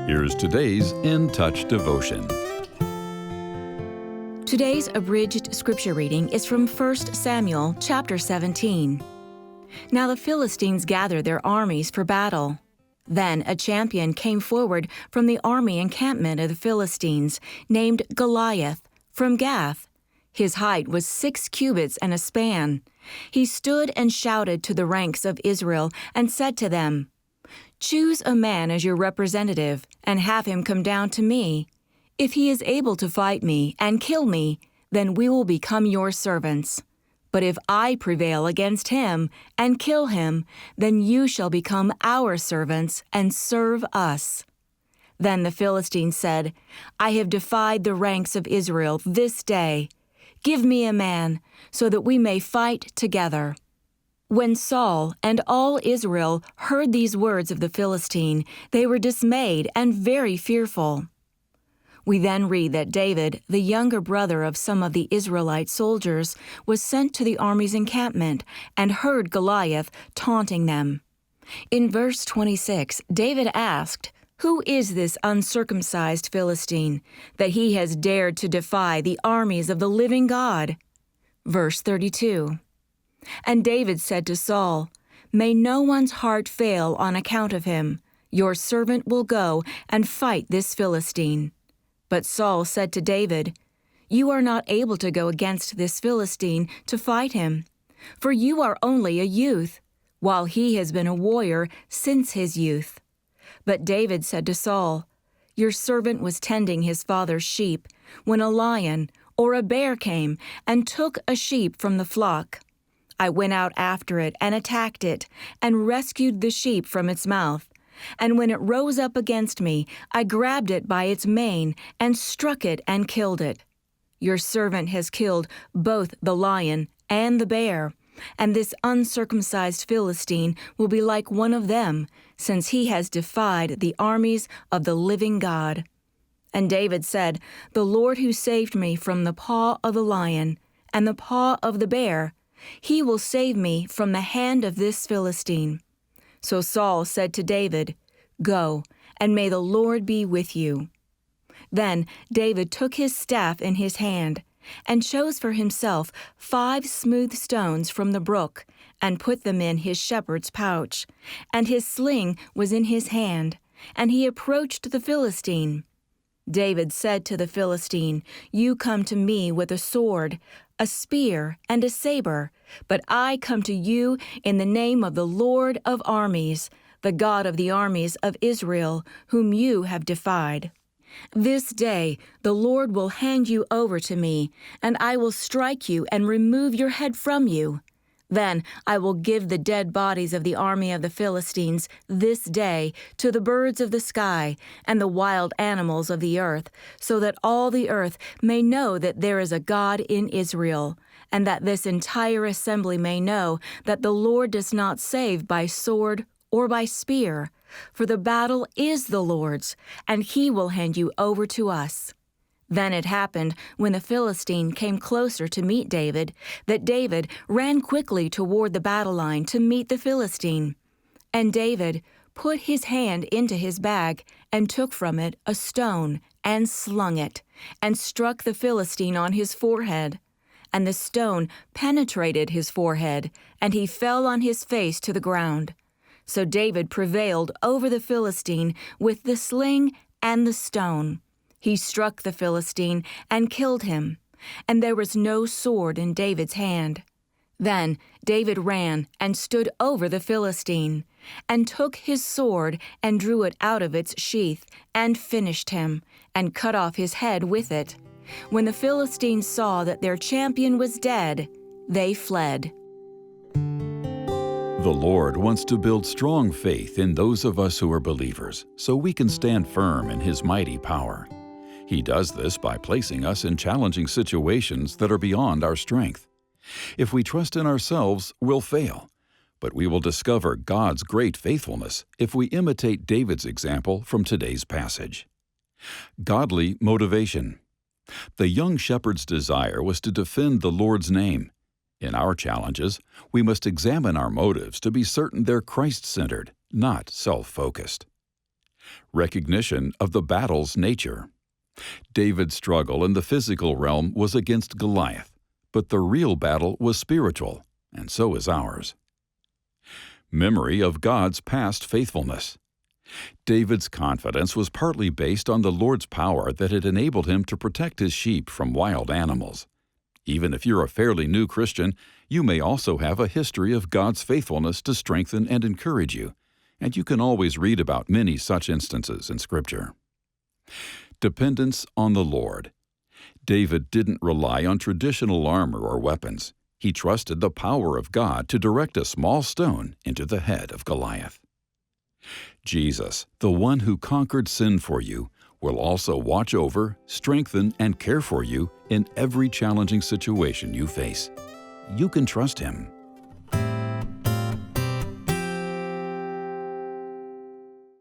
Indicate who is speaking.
Speaker 1: Here's today's In Touch devotion.
Speaker 2: Today's abridged scripture reading is from 1 Samuel chapter 17. Now the Philistines gathered their armies for battle. Then a champion came forward from the army encampment of the Philistines, named Goliath, from Gath. His height was 6 cubits and a span. He stood and shouted to the ranks of Israel and said to them, "Choose a man as your representative and have him come down to me. If he is able to fight me and kill me, then we will become your servants. But if I prevail against him and kill him, then you shall become our servants and serve us." Then the Philistines said, "I have defied the ranks of Israel this day. Give me a man, so that we may fight together." When Saul and all Israel heard these words of the Philistine, they were dismayed and very fearful. We then read that David, the younger brother of some of the Israelite soldiers, was sent to the army's encampment and heard Goliath taunting them. In verse 26, David asked, "Who is this uncircumcised Philistine, that he has dared to defy the armies of the living God?" Verse 32. And David said to Saul, "May no one's heart fail on account of him. Your servant will go and fight this Philistine." But Saul said to David, "You are not able to go against this Philistine to fight him, for you are only a youth, while he has been a warrior since his youth." But David said to Saul, "Your servant was tending his father's sheep when a lion or a bear came and took a sheep from the flock. I went out after it and attacked it and rescued the sheep from its mouth. And when it rose up against me, I grabbed it by its mane and struck it and killed it. Your servant has killed both the lion and the bear, and this uncircumcised Philistine will be like one of them, since he has defied the armies of the living God." And David said, "The Lord who saved me from the paw of the lion and the paw of the bear, he will save me from the hand of this Philistine." So Saul said to David, "Go, and may the Lord be with you." Then David took his staff in his hand, and chose for himself 5 smooth stones from the brook, and put them in his shepherd's pouch. And his sling was in his hand, and he approached the Philistine. David said to the Philistine, "You come to me with a sword, a spear, and a saber, but I come to you in the name of the Lord of armies, the God of the armies of Israel, whom you have defied. This day the Lord will hand you over to me, and I will strike you and remove your head from you. Then I will give the dead bodies of the army of the Philistines this day to the birds of the sky and the wild animals of the earth, so that all the earth may know that there is a God in Israel, and that this entire assembly may know that the Lord does not save by sword or by spear, for the battle is the Lord's, and he will hand you over to us." Then it happened, when the Philistine came closer to meet David, that David ran quickly toward the battle line to meet the Philistine. And David put his hand into his bag and took from it a stone and slung it, and struck the Philistine on his forehead. And the stone penetrated his forehead, and he fell on his face to the ground. So David prevailed over the Philistine with the sling and the stone. He struck the Philistine and killed him, and there was no sword in David's hand. Then David ran and stood over the Philistine, and took his sword and drew it out of its sheath, and finished him, and cut off his head with it. When the Philistines saw that their champion was dead, they fled.
Speaker 1: The Lord wants to build strong faith in those of us who are believers, so we can stand firm in His mighty power. He does this by placing us in challenging situations that are beyond our strength. If we trust in ourselves, we'll fail, but we will discover God's great faithfulness if we imitate David's example from today's passage. Godly motivation. The young shepherd's desire was to defend the Lord's name. In our challenges, we must examine our motives to be certain they're Christ-centered, not self-focused. Recognition of the battle's nature. David's struggle in the physical realm was against Goliath, but the real battle was spiritual, and so is ours. Memory of God's past faithfulness. David's confidence was partly based on the Lord's power that had enabled him to protect his sheep from wild animals. Even if you're a fairly new Christian, you may also have a history of God's faithfulness to strengthen and encourage you, and you can always read about many such instances in Scripture. Dependence on the Lord. David didn't rely on traditional armor or weapons. He trusted the power of God to direct a small stone into the head of Goliath. Jesus, the one who conquered sin for you, will also watch over, strengthen, and care for you in every challenging situation you face. You can trust Him.